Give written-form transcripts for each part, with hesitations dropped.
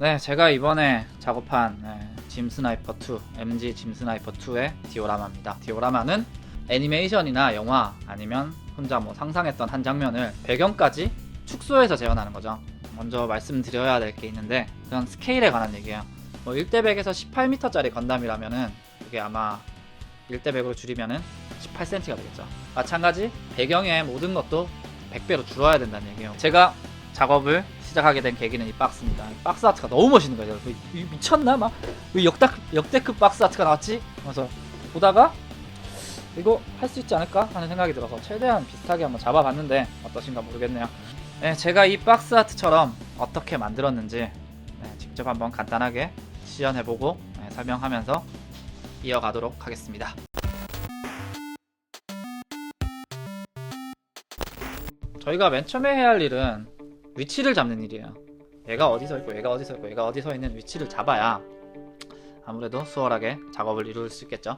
네, 제가 이번에 작업한 짐 스나이퍼 2, MG 짐 스나이퍼 2의 디오라마입니다. 디오라마는 애니메이션이나 영화 아니면 혼자 뭐 상상했던 한 장면을 배경까지 축소해서 재현하는 거죠. 먼저 말씀드려야 될 게 있는데 그건 스케일에 관한 얘기예요. 뭐 1대100에서 18m짜리 건담이라면은 그게 아마 1대100으로 줄이면은 18cm가 되겠죠. 마찬가지 배경의 모든 것도 100배로 줄어야 된다는 얘기예요. 제가 작업을 시작하게 된 계기는 이 박스입니다. 이 박스 아트가 너무 멋있는 거예요. 미쳤나? 막 왜 역대급 박스 아트가 나왔지? 그래서 보다가 이거 할 수 있지 않을까 하는 생각이 들어서 최대한 비슷하게 한번 잡아봤는데 어떠신가 모르겠네요. 네, 제가 이 박스 아트처럼 어떻게 만들었는지 직접 한번 간단하게 시연해보고 설명하면서 이어가도록 하겠습니다. 저희가 맨 처음에 해야 할 일은 위치를 잡는 일이에요. 얘가 어디서 있고 얘가 어디서 있고 얘가 어디서 있는 위치를 잡아야 아무래도 수월하게 작업을 이룰 수 있겠죠.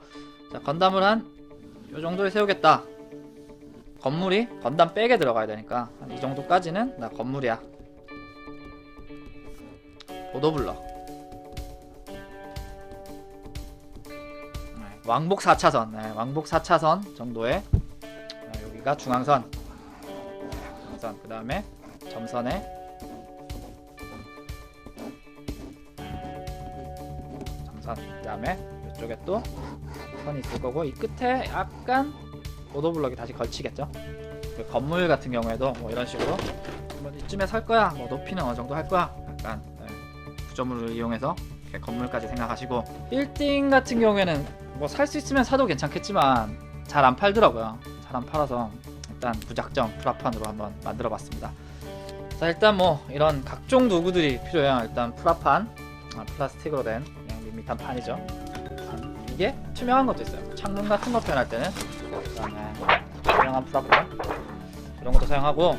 자, 건담을 한 요정도에 세우겠다. 건물이 건담 백에 들어가야 되니까 한 이 정도까지는 나 건물이야. 보도블럭 왕복 4차선 왕복 4차선 정도의 여기가 중앙선, 그 다음에 점선에 점선, 그 다음에 이쪽에 또 선이 있을 거고 이 끝에 약간 보도블럭이 다시 걸치겠죠. 그 건물 같은 경우에도 뭐 이런 식으로 뭐 이쯤에 설 거야, 뭐 높이는 어느 정도 할 거야, 약간 구조물을 이용해서 이렇게 건물까지 생각하시고, 빌딩 같은 경우에는 뭐 살 수 있으면 사도 괜찮겠지만 잘 안 팔더라고요. 잘 안 팔아서 일단 무작정 프라판으로 한번 만들어 봤습니다. 자, 일단 뭐 이런 각종 도구들이 필요해요. 일단 프라판, 플라스틱으로 된 그냥 밋밋한 판이죠. 이게 투명한 것도 있어요. 창문 같은 거 표현할 때는 그다음에 투명한 프라판 이런 것도 사용하고,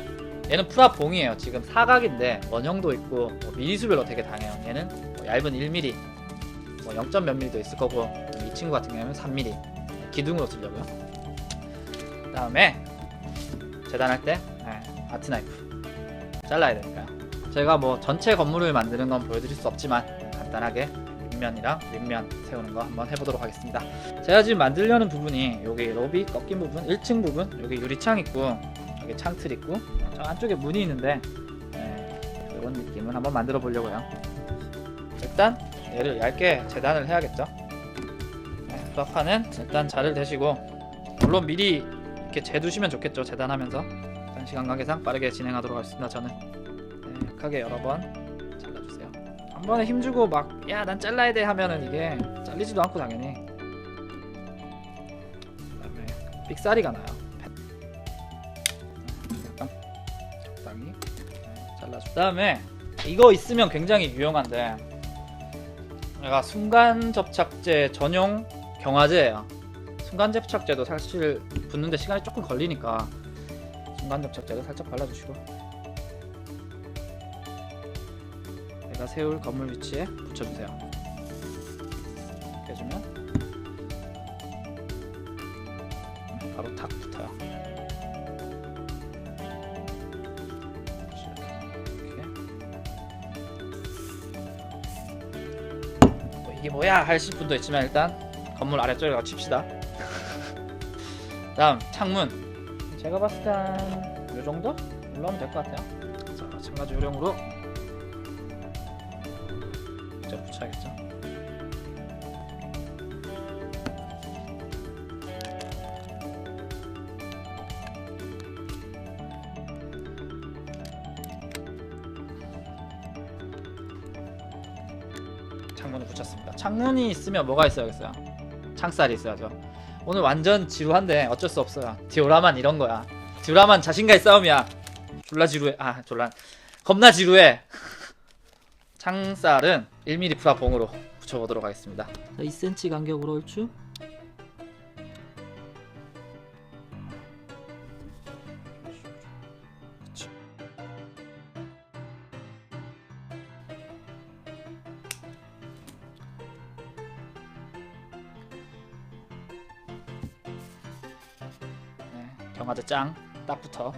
얘는 프라봉이에요. 지금 사각인데 원형도 있고 뭐 미리수별로 되게 다양해요. 얘는 뭐 얇은 1mm, 뭐 0. 몇 mm도 있을 거고, 이 친구 같은 경우는 3mm 기둥으로 쓰려고요. 그 다음에 재단할 때 아트 나이프 잘라야 되니까요. 제가 뭐 전체 건물을 만드는 건 보여드릴 수 없지만 간단하게 윗면이랑 윗면 세우는 거 한번 해보도록 하겠습니다. 제가 지금 만들려는 부분이 여기 로비 꺾인 부분, 1층 부분, 여기 유리창 있고 여기 창틀 있고 저 안쪽에 문이 있는데 이런 느낌을 한번 만들어 보려고요. 일단 얘를 얇게 재단을 해야겠죠. 프라판은 일단 자를 대시고, 물론 미리 이렇게 재두시면 좋겠죠. 재단하면서 일단 시간 관계상 빠르게 진행하도록 하겠습니다. 저는 약하게 여러 번 잘라주세요. 한 번에 힘주고 막 야 난 잘라야 돼 하면은 이게 잘리지도 않고 당연히 그다음에 삑사리가 나요. 약간 적당히 잘라주. 그다음에 이거 있으면 굉장히 유용한데, 얘가 순간 접착제 전용 경화제예요. 순간 접착제도 사실 붓는데 시간이 조금 걸리니까 순간 접착제를 살짝 발라주시고, 내가 세울 건물 위치에 붙여주세요. 이렇게 해주면 바로 탁 붙어요. 이게 뭐야 하실 분도 있지만 일단 건물 아래쪽에 가서 칩시다. 다음 창문, 제가 봤을 때 한 요 정도 올라오면 될 것 같아요. 자, 마찬가지 요령으로 직접 붙여야겠죠. 창문을 붙였습니다. 창문이 있으면 뭐가 있어야겠어요? 창살이 있어야죠. 오늘 완전 지루한데 어쩔 수 없어요. 디오라만 이런 거야. 디오라만 자신과의 싸움이야. 졸라 지루해. 겁나 지루해. 창살은 1mm 프라봉으로 붙여보도록 하겠습니다. 2cm 간격으로 얼추. 경화제 짱 딱 붙어.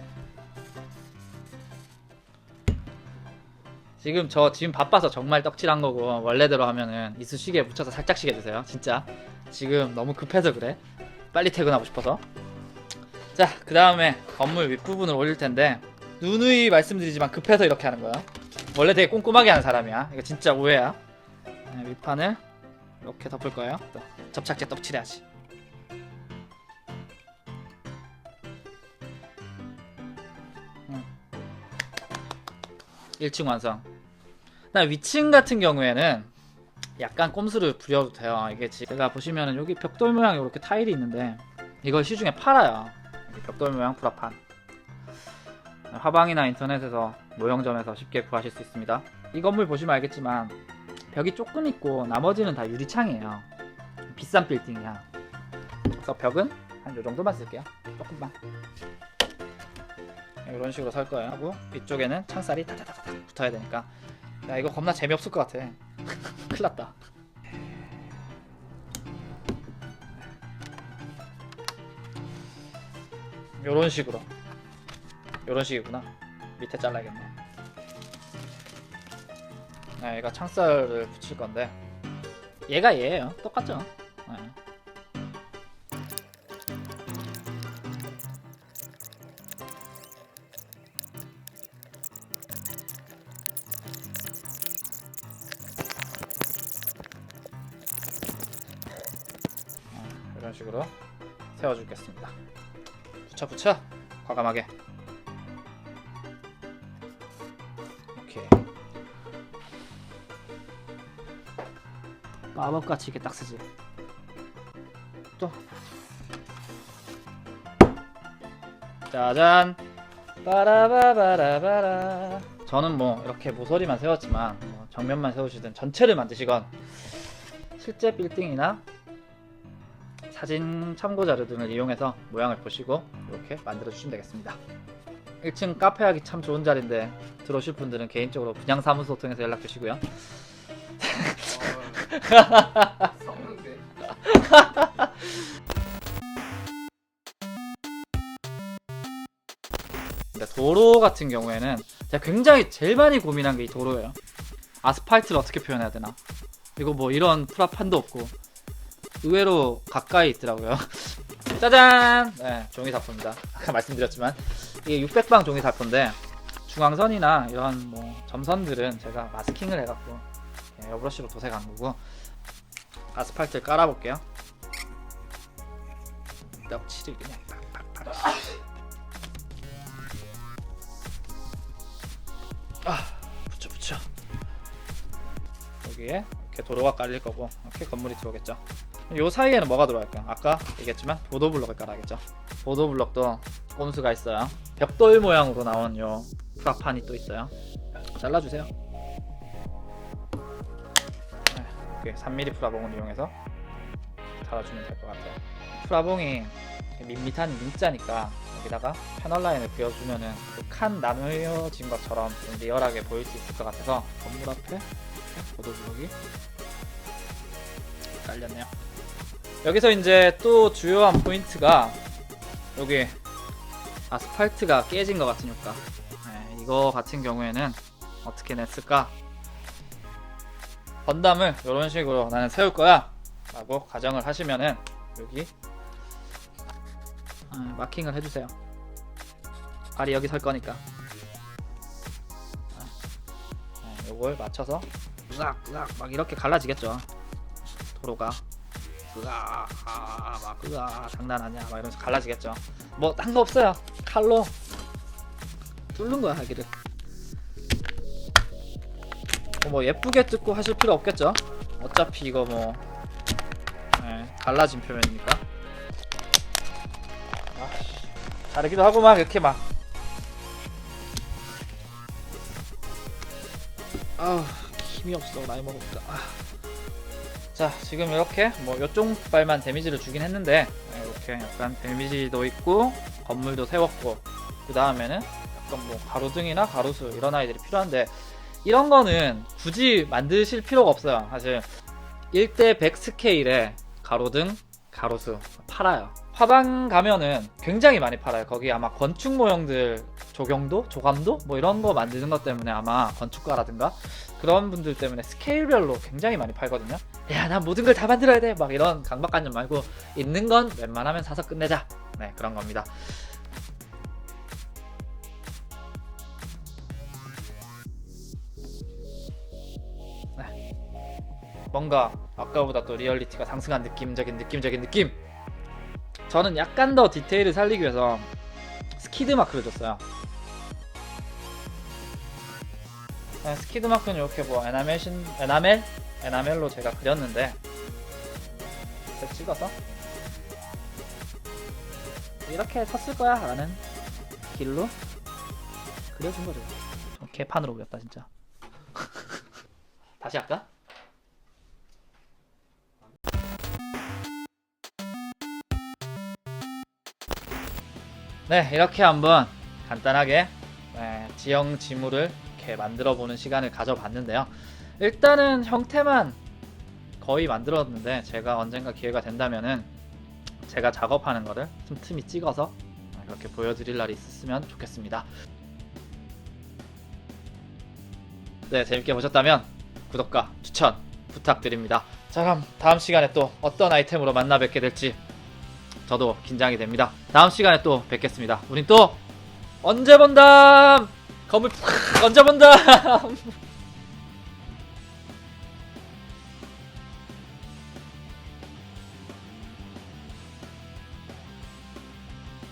지금 바빠서 정말 떡칠한 거고, 원래대로 하면은 이쑤시개에 묻혀서 살짝씩 해주세요. 진짜 지금 너무 급해서 그래. 빨리 퇴근하고 싶어서. 자, 그 다음에 건물 윗부분을 올릴 텐데, 누누이 말씀드리지만 급해서 이렇게 하는 거야. 원래 되게 꼼꼼하게 하는 사람이야. 이거 진짜 오해야. 네, 윗판을 이렇게 덮을 거예요. 또 접착제 떡칠해야지. 1층 완성. 그다음 위층 같은 경우에는 약간 꼼수를 부려도 돼요. 이게 제가 보시면은 여기 벽돌 모양 이렇게 타일이 있는데, 이걸 시중에 팔아요. 여기 벽돌 모양 프라판. 화방이나 인터넷에서 모형점에서 쉽게 구하실 수 있습니다. 이 건물 보시면 알겠지만 벽이 조금 있고 나머지는 다 유리창이에요. 비싼 빌딩이야. 그래서 벽은 한 요 정도만 쓸게요. 조금만. 이런 식으로 설 거예요. 하고 이쪽에는 창살이 타타타타 붙어야 되니까. 야, 이거 겁나 재미없을 것 같아. 큰일 났다. 요런 식으로. 요런 식이구나. 밑에 잘라야겠네. 네, 얘가 창살을 붙일 건데, 얘가 얘예요. 똑같죠? 네. 이런 식으로 세워주겠습니다. 붙여 과감하게. 오케이. 마법같이 이게 딱 쓰지. 또 짜잔. 빠라바바라바라. 저는 뭐 이렇게 모서리만 세웠지만, 뭐 정면만 세우시든 전체를 만드시건 실제 빌딩이나 사진 참고 자료 등을 이용해서 모양을 보시고 이렇게 만들어 주시면 되겠습니다. 1층 카페 하기 참 좋은 자리인데, 들어오실 분들은 개인적으로 분양사무소 통해서 연락 주시고요. 도로 같은 경우에는 제가 굉장히 제일 많이 고민한 게 이 도로예요. 아스팔트를 어떻게 표현해야 되나. 이거 뭐 이런 프라판도 없고 의외로 가까이 있더라고요. 짜잔! 네, 종이사포입니다. 아까 말씀드렸지만 이게 600방 종이사포인데, 중앙선이나 이런 뭐 점선들은 제가 마스킹을 해갖고 에어브러쉬로 도색한 거고, 아스팔트를 깔아볼게요. 떡칠을 그냥 팍팍팍. 붙여. 여기에 이렇게 도로가 깔릴 거고, 이렇게 건물이 들어오겠죠. 요 사이에는 뭐가 들어갈까요? 아까 얘기했지만 보도블럭을 깔아야겠죠. 보도블럭도 꼼수가 있어요. 벽돌 모양으로 나온 요 프라판이 또 있어요. 잘라주세요. 이렇게 3mm 프라봉을 이용해서 달아주면 될 것 같아요. 프라봉이 밋밋한 민자니까 여기다가 패널 라인을 그려주면은 그 칸 나누어진 것처럼 좀 리얼하게 보일 수 있을 것 같아서, 건물 앞에 보도블럭이 깔렸네요. 여기서 이제 또 주요한 포인트가 여기 아스팔트가 깨진 것 같은 효과. 네, 이거 같은 경우에는 어떻게 냈을까? 건담을 이런 식으로 나는 세울 거야 라고 가정을 하시면은 여기 마킹을 해주세요. 발이 여기 설 거니까. 요걸 맞춰서 으악 막 이렇게 갈라지겠죠. 도로가 으아 장난하냐 막 이러면서 갈라지겠죠. 뭐 딴 거 없어요. 칼로 뚫는 거야 여기를. 뭐 예쁘게 뜯고 하실 필요 없겠죠. 어차피 이거 뭐 갈라진 표면이니까. 자르기도 하고 막 이렇게 막. 힘이 없어 나이 먹으니까. 자, 지금 이렇게 뭐 요쪽 발만 데미지를 주긴 했는데, 이렇게 약간 데미지도 있고 건물도 세웠고, 그 다음에는 약간 뭐 가로등이나 가로수 이런 아이들이 필요한데, 이런 거는 굳이 만드실 필요가 없어요. 사실 1대 100 스케일의 가로등, 가로수 팔아요. 화방 가면은 굉장히 많이 팔아요. 거기 아마 건축 모형들 조경도? 조감도? 뭐 이런 거 만드는 것 때문에 아마 건축가라든가 그런 분들 때문에 스케일별로 굉장히 많이 팔거든요. 야, 난 모든 걸 다 만들어야 돼! 막 이런 강박관념 말고 있는 건 웬만하면 사서 끝내자. 네, 그런 겁니다. 네. 뭔가 아까보다 또 리얼리티가 상승한 느낌적인 느낌. 저는 약간 더 디테일을 살리기 위해서 스키드 마크를 줬어요. 네, 스키드 마크는 이렇게 뭐 에나멜로 제가 그렸는데 이렇게 찍어서 이렇게 섰을 거야 라는 길로 그려준 거죠. 개판으로 그렸다 진짜. 다시 할까? 네, 이렇게 한번 간단하게 지형 지물을 이렇게 만들어 보는 시간을 가져봤는데요. 일단은 형태만 거의 만들었는데 제가 언젠가 기회가 된다면은 제가 작업하는 거를 틈틈이 찍어서 이렇게 보여드릴 날이 있었으면 좋겠습니다. 네, 재밌게 보셨다면 구독과 추천 부탁드립니다. 자, 그럼 다음 시간에 또 어떤 아이템으로 만나 뵙게 될지 저도 긴장이 됩니다. 다음 시간에 또 뵙겠습니다. 우린 또 언제 본담! 건물 언제 본담!